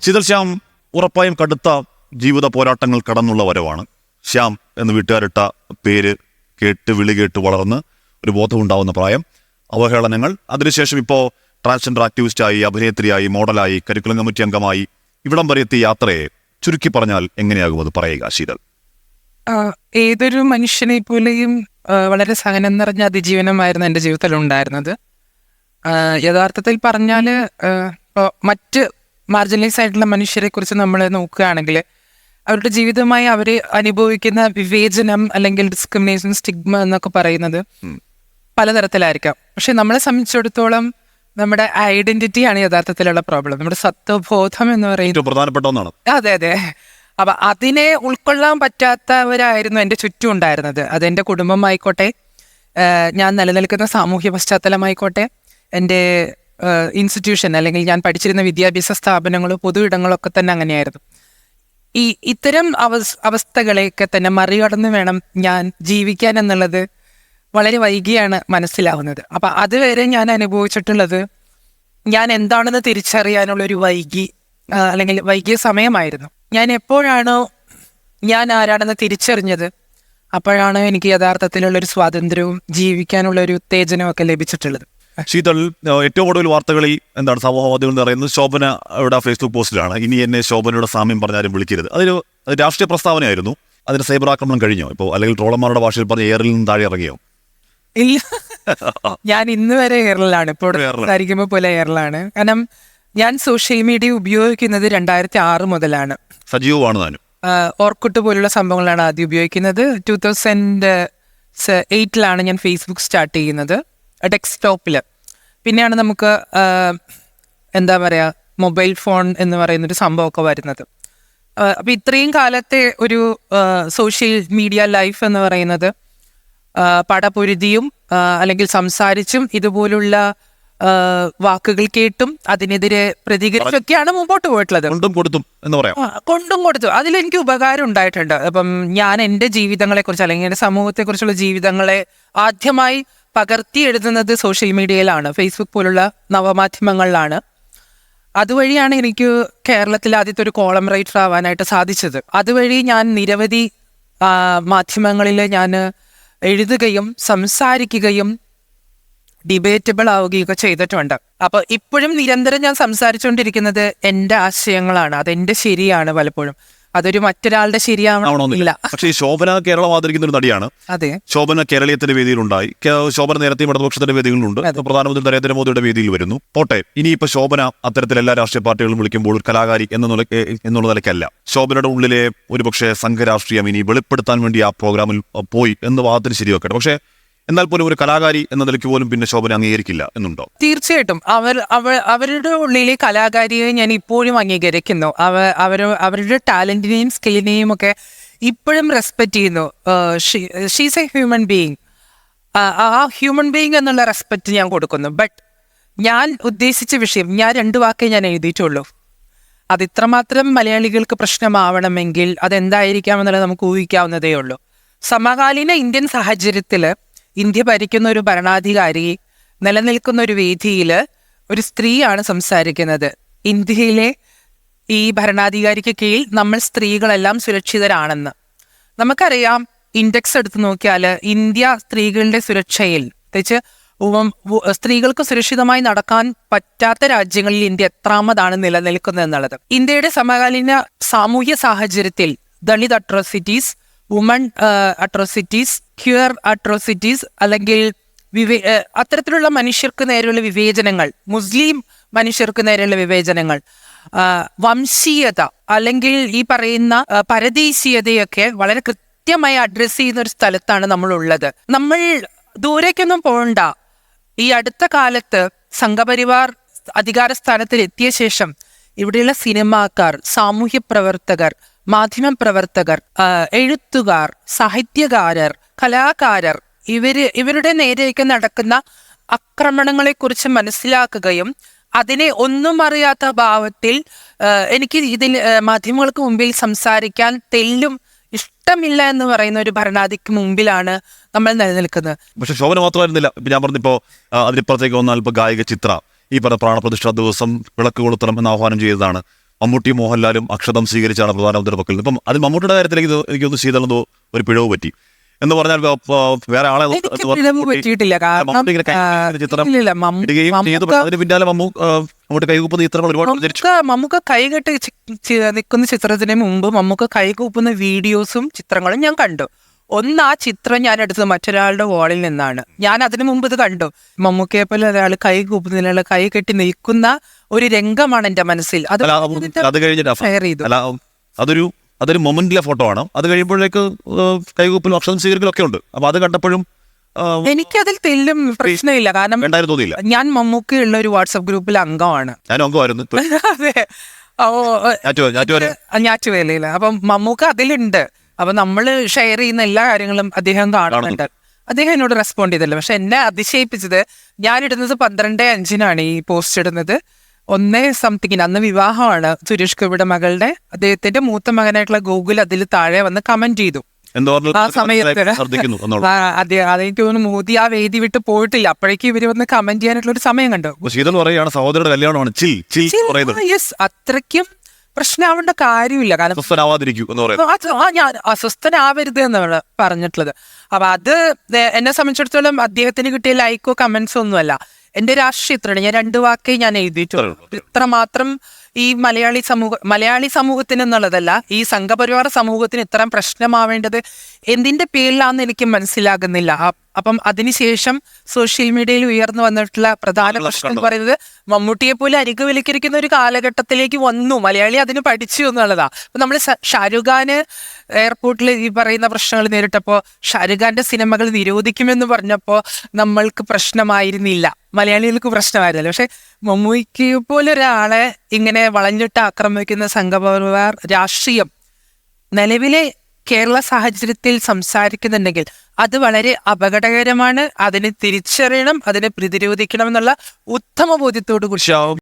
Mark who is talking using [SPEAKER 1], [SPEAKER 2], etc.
[SPEAKER 1] ശീതൽ, ശ്യാം ഉറപ്പായും കടുത്ത ജീവിത പോരാട്ടങ്ങൾ കടന്നുള്ള വരവാണ്. ശ്യാം എന്ന് വീട്ടുകാരിട്ട പേര് വിളി കേട്ട് വളർന്ന് ഒരു ബോധമുണ്ടാവുന്ന പ്രായം, അവഹേളനങ്ങൾ, അതിനുശേഷം ഇപ്പോൾ ട്രാൻസ്ജെൻഡർ ആക്ടിവിസ്റ്റായി, അഭിനേത്രിയായി, മോഡലായി, കരിക്കുലം കമ്മിറ്റി അംഗമായി ഇവിടം വരെ എത്തിയ യാത്രയെ ചുരുക്കി പറഞ്ഞാൽ എങ്ങനെയാകും അത് പറയുക ശീതൽ?
[SPEAKER 2] ഏതൊരു മനുഷ്യനെ പോലെയും വളരെ സഹനം നിറഞ്ഞ അതിജീവനമായിരുന്നു എൻ്റെ ജീവിതത്തിൽ ഉണ്ടായിരുന്നത്. യഥാർത്ഥത്തിൽ പറഞ്ഞാൽ മറ്റ് മാർജിനലൈസ് ആയിട്ടുള്ള മനുഷ്യരെ കുറിച്ച് നമ്മൾ നോക്കുകയാണെങ്കിൽ അവരുടെ ജീവിതമായി അവർ അനുഭവിക്കുന്ന വിവേചനം അല്ലെങ്കിൽ ഡിസ്ക്രിമിനേഷൻ, സ്റ്റിഗ്മ എന്നൊക്കെ പറയുന്നത് പലതരത്തിലായിരിക്കാം. പക്ഷെ നമ്മളെ സംബന്ധിച്ചിടത്തോളം നമ്മുടെ ഐഡന്റിറ്റിയാണ് യഥാർത്ഥത്തിലുള്ള പ്രോബ്ലം. നമ്മുടെ സത്വബോധം എന്ന് പറയുന്നത്
[SPEAKER 1] പ്രധാനപ്പെട്ട ഒന്നാണ്.
[SPEAKER 2] അതെ അതെ. അപ്പൊ അതിനെ ഉൾക്കൊള്ളാൻ പറ്റാത്തവരായിരുന്നു എൻ്റെ ചുറ്റും ഉണ്ടായിരുന്നത്. അതെൻ്റെ കുടുംബമായിക്കോട്ടെ, ഞാൻ നിലനിൽക്കുന്ന സാമൂഹ്യ പശ്ചാത്തലമായിക്കോട്ടെ, എൻ്റെ ഇൻസ്റ്റിറ്റ്യൂഷൻ അല്ലെങ്കിൽ ഞാൻ പഠിച്ചിരുന്ന വിദ്യാഭ്യാസ സ്ഥാപനങ്ങളോ പൊതു ഇടങ്ങളൊക്കെ തന്നെ അങ്ങനെയായിരുന്നു. ഇത്തരം അവസ്ഥകളെയൊക്കെ തന്നെ മറികടന്ന് വേണം ഞാൻ ജീവിക്കാൻ എന്നുള്ളത് വളരെ വൈകിയാണ് മനസ്സിലാവുന്നത്. അപ്പൊ അതുവരെ ഞാൻ അനുഭവിച്ചിട്ടുള്ളത് ഞാൻ എന്താണെന്ന് തിരിച്ചറിയാനുള്ളൊരു അല്ലെങ്കിൽ വൈകിയ സമയമായിരുന്നു. ഞാൻ എപ്പോഴാണോ ഞാൻ ആരാണെന്ന് തിരിച്ചറിഞ്ഞത് അപ്പോഴാണ് എനിക്ക് യഥാർത്ഥത്തിലുള്ളൊരു സ്വാതന്ത്ര്യവും ജീവിക്കാനുള്ളൊരു ഉത്തേജനവും ഒക്കെ ലഭിച്ചിട്ടുള്ളത്.
[SPEAKER 1] ശീതൾ, ഏറ്റവും കൂടുതൽ വാർത്തകളിൽ എന്താണ് സമൂഹ മാധ്യമങ്ങൾ എന്ന് പറയുന്നത് ശോഭനയുടെ ഫേസ്ബുക്ക് പോസ്റ്റിലാണ്. ഇനി എന്നെ ശോഭനയുടെ സാമ്യം പറഞ്ഞാലും വിളിക്കരുത്. അതൊരു രാഷ്ട്രീയ പ്രസ്താവനയായിരുന്നു. അതിന് സൈബർ ആക്രമണം കഴിഞ്ഞോ ഇപ്പോൾ? അല്ലെങ്കിൽ ട്രോളന്മാരുടെ ഭാഷയിൽ പറഞ്ഞ എയറിൽ നിന്ന് താഴെ ഇറങ്ങിയോ?
[SPEAKER 2] ഇല്ല, ഞാൻ ഇന്ന് വരെ എയറിലാണ്. ഇപ്പോൾ സംസാരിക്കുമ്പോൾ പോലെ എയറിലാണ്. കാരണം ഞാൻ സോഷ്യൽ മീഡിയ ഉപയോഗിക്കുന്നത് 2006 മുതലാണ്.
[SPEAKER 1] സജീവമാണ് താനും.
[SPEAKER 2] ഓർക്കുട്ട് പോലുള്ള സംഭവങ്ങളാണ് ആദ്യം ഉപയോഗിക്കുന്നത്. 2008 ഞാൻ ഫേസ്ബുക്ക് സ്റ്റാർട്ട് ചെയ്യുന്നത് ഡെസ്ക്ടോപ്പിൽ. പിന്നെയാണ് നമുക്ക് എന്താ പറയുക, മൊബൈൽ ഫോൺ എന്ന് പറയുന്നൊരു സംഭവമൊക്കെ വരുന്നത്. അപ്പം ഇത്രയും കാലത്തെ ഒരു സോഷ്യൽ മീഡിയ ലൈഫ് എന്ന് പറയുന്നത് പടപൊരുതിയും അല്ലെങ്കിൽ സംസാരിച്ചും ഇതുപോലുള്ള വാക്കുകൾ കേട്ടും അതിനെതിരെ പ്രതികരിച്ചൊക്കെയാണ് മുമ്പോട്ട് പോയിട്ടുള്ളത്. കൊണ്ടും കൊടുത്തു അതിലെനിക്ക് ഉപകാരം ഉണ്ടായിട്ടുണ്ട്. അപ്പം ഞാൻ എൻ്റെ ജീവിതങ്ങളെക്കുറിച്ച് അല്ലെങ്കിൽ എൻ്റെ സമൂഹത്തെക്കുറിച്ചുള്ള ജീവിതങ്ങളെ ആദ്യമായി പകർത്തി എഴുതുന്നത് സോഷ്യൽ മീഡിയയിലാണ്, ഫേസ്ബുക്ക് പോലുള്ള നവമാധ്യമങ്ങളിലാണ്. അതുവഴിയാണ് എനിക്ക് കേരളത്തിലെ ആദ്യത്തെ ഒരു കോളം റൈറ്റർ ആവാനായിട്ട് സാധിച്ചത്. അതുവഴി ഞാൻ നിരവധി മാധ്യമങ്ങളിൽ ഞാൻ എഴുതുകയും സംസാരിക്കുകയും ഡിബേറ്റബിൾ ആവുകയൊക്കെ ചെയ്തിട്ടുണ്ട്. അപ്പൊ ഇപ്പോഴും നിരന്തരം ഞാൻ സംസാരിച്ചുകൊണ്ടിരിക്കുന്നത് എൻ്റെ ആശയങ്ങളാണ്. അതെന്റെ ശരിയാണ്. പലപ്പോഴും അതൊരു മറ്റൊരാളുടെ ശരിയാവണമെന്നില്ല.
[SPEAKER 1] പക്ഷേ ഈ ശോഭന കേരളം ആദരിക്കുന്ന ഒരു നടിയാണ്.
[SPEAKER 2] അതെ,
[SPEAKER 1] ശോഭന കേരളീയത്തിന്റെ വേദിയിലുണ്ടായി. ശോഭന നേരത്തെയും ഇടതുപക്ഷത്തിന്റെ വേദികളിലുണ്ട്. പ്രധാനമന്ത്രി നരേന്ദ്രമോദിയുടെ വേദിയിൽ വരുന്നു. പോട്ടെ, ഇനിയിപ്പോ ശോഭന അത്തരത്തിൽ എല്ലാ രാഷ്ട്രീയ പാർട്ടികളും വിളിക്കുമ്പോൾ ഒരു കലാകാരി എന്നുള്ള നിലയ്ക്കല്ല. ശോഭനയുടെ ഉള്ളിലെ ഒരുപക്ഷെ സംഘരാഷ്ട്രീയം ഇനി വെളിപ്പെടുത്താൻ വേണ്ടി ആ പ്രോഗ്രാമിൽ പോയി എന്ന് വാദത്തിന് ശരിവെക്കട്ടെ. പക്ഷേ എന്നാൽ പോലും ഒരു കലാകാരി എന്ന നിലയ്ക്ക് പോലും പിന്നെ ശോഭന അംഗീകരിക്കില്ല എന്നുണ്ടോ?
[SPEAKER 2] തീർച്ചയായിട്ടും അവരുടെ ഉള്ളിലെ കലാകാരിയെ ഞാൻ ഇപ്പോഴും അംഗീകരിക്കുന്നു. അവരുടെ ടാലന്റിനെയും സ്കില്ലിനെയും ഒക്കെ ഇപ്പോഴും റെസ്പെക്ട് ചെയ്യുന്നു. She's A human being. ആ ഹ്യൂമൻ ബീയിങ് എന്നുള്ള റെസ്പെക്ട് ഞാൻ കൊടുക്കുന്നു. ബട്ട് ഞാൻ ഉദ്ദേശിച്ച വിഷയം ഞാൻ 2 വാക്കേ ഞാൻ എഴുതിയിട്ടുള്ളൂ. അത് ഇത്രമാത്രം മലയാളികൾക്ക് പ്രശ്നമാവണമെങ്കിൽ അതെന്തായിരിക്കാമെന്നുള്ളത് നമുക്ക് ഊഹിക്കാവുന്നതേ ഉള്ളൂ. സമകാലീന ഇന്ത്യൻ സാഹചര്യത്തിൽ ഇന്ത്യ ഭരിക്കുന്ന ഒരു ഭരണാധികാരി നിലനിൽക്കുന്ന ഒരു വേദിയിൽ ഒരു സ്ത്രീയാണ് സംസാരിക്കുന്നത്. ഇന്ത്യയിലെ ഈ ഭരണാധികാരിക്ക് കീഴിൽ നമ്മൾ സ്ത്രീകളെല്ലാം സുരക്ഷിതരാണെന്ന് നമുക്കറിയാം. ഇൻഡെക്സ് എടുത്ത് നോക്കിയാൽ ഇന്ത്യ സ്ത്രീകളുടെ സുരക്ഷയിൽ, പ്രത്യേകിച്ച് സ്ത്രീകൾക്ക് സുരക്ഷിതമായി നടക്കാൻ പറ്റാത്ത രാജ്യങ്ങളിൽ ഇന്ത്യ എത്രാമതാണ് നിലനിൽക്കുന്നത് എന്നുള്ളത്. ഇന്ത്യയുടെ സമകാലീന സാമൂഹ്യ സാഹചര്യത്തിൽ Dalit atrocities, woman atrocities, queer atrocities അല്ലെങ്കിൽ അത്തരത്തിലുള്ള മനുഷ്യർക്ക് നേരെയുള്ള വിവേചനങ്ങൾ, മുസ്ലിം മനുഷ്യർക്ക് നേരെയുള്ള വിവേചനങ്ങൾ, വംശീയത അല്ലെങ്കിൽ ഈ പറയുന്ന പരദേശീയതയൊക്കെ വളരെ കൃത്യമായി അഡ്രസ്സ് ചെയ്യുന്ന ഒരു സ്ഥലത്താണ് നമ്മളുള്ളത്. നമ്മൾ ദൂരേക്കൊന്നും പോകണ്ട. ഈ അടുത്ത കാലത്ത് സംഘപരിവാർ അധികാര സ്ഥാനത്തിൽ എത്തിയ ശേഷം ഇവിടെയുള്ള സിനിമാക്കാർ, സാമൂഹ്യ പ്രവർത്തകർ, മാധ്യമ പ്രവർത്തകർ, എഴുത്തുകാർ, സാഹിത്യകാരർ, കലാകാരർ ഇവരുടെ നേരെയൊക്കെ നടക്കുന്ന ആക്രമണങ്ങളെക്കുറിച്ച് മനസ്സിലാക്കുകയും അതിനെ ഒന്നും അറിയാത്ത ഭാവത്തിൽ എനിക്ക് ഇതിൽ മാധ്യമങ്ങൾക്ക് മുമ്പിൽ സംസാരിക്കാൻ തെല്ലും ഇഷ്ടമില്ല എന്ന് പറയുന്ന ഒരു ഭരണാധിക്ക് മുമ്പിലാണ് നമ്മൾ നിലനിൽക്കുന്നത്.
[SPEAKER 1] പക്ഷെ ശോഭന മാത്രമായിരുന്നില്ല. ഇപ്പം ഞാൻ പറഞ്ഞിപ്പോൾ അതിനിപ്പുറത്തേക്ക് വന്നാൽ ഇപ്പോൾ ഗായിക ചിത്ര ഈ പ്രാണപ്രതിഷ്ഠാ ദിവസം വിളക്ക് കൊളുത്തണം എന്ന് ആഹ്വാനം ചെയ്തതാണ്. മമ്മൂട്ടി മോഹൻലാലും അക്ഷതം സ്വീകരിച്ചാണ് പ്രധാനമന്ത്രിയുടെ പക്കൽ നിന്ന്. ഇപ്പം അത് മമ്മൂട്ടിയുടെ കാര്യത്തിലേക്ക് എനിക്കൊന്ന് ശീതളെന്തോ ഒരു പിഴവ് പറ്റി എന്ന് പറഞ്ഞാൽ വേറെ ആളെ
[SPEAKER 2] എനിക്ക് പിഴവ് പറ്റിയിട്ടില്ല. കാരണം
[SPEAKER 1] മമ്മൂട്ടി ഇങ്ങനെ കൈ ചിത്രം
[SPEAKER 2] ഇല്ലില്ല,
[SPEAKER 1] ഇടുകയും ചെയ്തു. അതിന് പിന്നാലെ മമ്മൂട്ടി കൈകൂപ്പുന്ന ചിത്രങ്ങൾ ഒരുപാട്
[SPEAKER 2] മമ്മൂക്ക കൈകെട്ടി നിൽക്കുന്ന ചിത്രത്തിന് മുമ്പ് മമ്മൂക്ക കൈകൂപ്പുന്ന വീഡിയോസും ചിത്രങ്ങളും ഞാൻ കണ്ടു. ഒന്ന് ആ ചിത്രം ഞാൻ എടുത്തത് മറ്റൊരാളുടെ വാളിൽ നിന്നാണ്. ഞാൻ അതിനു മുമ്പ് ഇത് കണ്ടു. മമ്മൂക്കയെ പോലെ ഒരാൾ കൈ കൂപ്പുന്നതിനുള്ള കൈ കെട്ടി നിൽക്കുന്ന ഒരു രംഗമാണ് എന്റെ മനസ്സിൽ. അത്
[SPEAKER 1] അത് കഴിഞ്ഞിട്ട്
[SPEAKER 2] ഷെയർ ചെയ്തു.
[SPEAKER 1] അതൊരു മൊമെന്റിലെ ഫോട്ടോ ആണ്. അത് കഴിയുമ്പോഴേക്ക് കൈകൂപ്പലും അക്ഷരം സ്വീകരിക്കലും ഒക്കെ ഉണ്ട്. അപ്പൊ അത് കണ്ടപ്പോഴും
[SPEAKER 2] എനിക്കതിൽ തെല്ലും പ്രശ്നമില്ല. കാരണം
[SPEAKER 1] തോന്നിയില്ല.
[SPEAKER 2] ഞാൻ മമ്മൂക്കയുള്ള ഒരു വാട്സപ്പ് ഗ്രൂപ്പിൽ അംഗമാണ്.
[SPEAKER 1] ഞാൻ അംഗമായിരുന്നു.
[SPEAKER 2] അതെ, ഞാറ്റുവേലയില്ല. അപ്പം മമ്മൂക്ക അതിലുണ്ട്. അപ്പൊ നമ്മള് ഷെയർ ചെയ്യുന്ന എല്ലാ കാര്യങ്ങളും അദ്ദേഹം കാണുന്നുണ്ട്. അദ്ദേഹം എന്നോട് റെസ്പോണ്ട് ചെയ്തില്ല. പക്ഷെ എന്നെ അതിശയിപ്പിച്ചത്, ഞാനിടുന്നത് 12/5 ഈ പോസ്റ്റ് ഇടുന്നത്. 1 അന്ന് വിവാഹമാണ് സുരേഷ് ഗോപിയുടെ മകളുടെ. അദ്ദേഹത്തിന്റെ മൂത്ത മകനായിട്ടുള്ള ഗൂഗിൾ അതിൽ താഴെ വന്ന് കമന്റ് ചെയ്തു. ആ സമയത്ത് അതെനിക്ക് തോന്നുന്നു മോദി ആ വേദി വിട്ട് പോയിട്ടില്ല. അപ്പോഴേക്കും ഇവര് വന്ന് കമന്റ് ചെയ്യാനായിട്ടുള്ള ഒരു സമയം കണ്ടു.
[SPEAKER 1] സഹോദരിയുടെ കല്യാണമാണ്.
[SPEAKER 2] യെസ്, അത്രയ്ക്കും പ്രശ്നമാവേണ്ട കാര്യമില്ല. കാരണം ഞാൻ അസ്വസ്ഥനാവരുത് എന്നാണ് പറഞ്ഞിട്ടുള്ളത്. അപ്പൊ അത് എന്നെ സംബന്ധിച്ചിടത്തോളം അദ്ദേഹത്തിന് കിട്ടിയ ലൈക്കോ കമന്റ്സോ ഒന്നുമല്ല. എന്റെ രാഷ്ട്രീയത്തിലാണ് ഞാൻ 2 വാക്കേ ഞാൻ എഴുതിയിട്ടുള്ളൂ. ഇത്രമാത്രം ഈ മലയാളി സമൂഹത്തിന് എന്നുള്ളതല്ല, ഈ സംഘപരിവാർ സമൂഹത്തിന് ഇത്ര പ്രശ്നമാവേണ്ടത് എന്തിന്റെ പേരിലാണെന്ന് എനിക്ക് മനസ്സിലാകുന്നില്ല. അപ്പം അതിനുശേഷം സോഷ്യൽ മീഡിയയിൽ ഉയർന്നു വന്നിട്ടുള്ള പ്രധാന പ്രശ്നം എന്ന് പറയുന്നത്, മമ്മൂട്ടിയെ പോലെ അനുകൂലിക്കുന്ന ഒരു കാലഘട്ടത്തിലേക്ക് വന്നു മലയാളി, അതിന് പഠിച്ചു എന്നുള്ളതാ. അപ്പൊ നമ്മൾ ഷാരൂഖ് ഖാന് എയർപോർട്ടിൽ ഈ പറയുന്ന പ്രശ്നങ്ങൾ നേരിട്ടപ്പോ ഷാരൂഖ് ഖാന്റെ സിനിമകൾ നിരോധിക്കുമെന്ന് പറഞ്ഞപ്പോ നമ്മൾക്ക് പ്രശ്നമായിരുന്നില്ല, മലയാളികൾക്ക് പ്രശ്നമായിരുന്നില്ല. പക്ഷെ മമ്മൂക്ക് പോലെ ഒരാളെ ഇങ്ങനെ വളഞ്ഞിട്ട് ആക്രമിക്കുന്ന സംഘപരിവാർ രാഷ്ട്രീയം നിലവിലെ കേരള സാഹചര്യത്തിൽ സംസാരിക്കുന്നുണ്ടെങ്കിൽ അത് വളരെ അപകടകരമാണ്. അതിനെ തിരിച്ചറിയണം, അതിനെ പ്രതിരോധിക്കണം എന്നുള്ള ഉത്തമ ബോധ്യത്തോടു കൂടി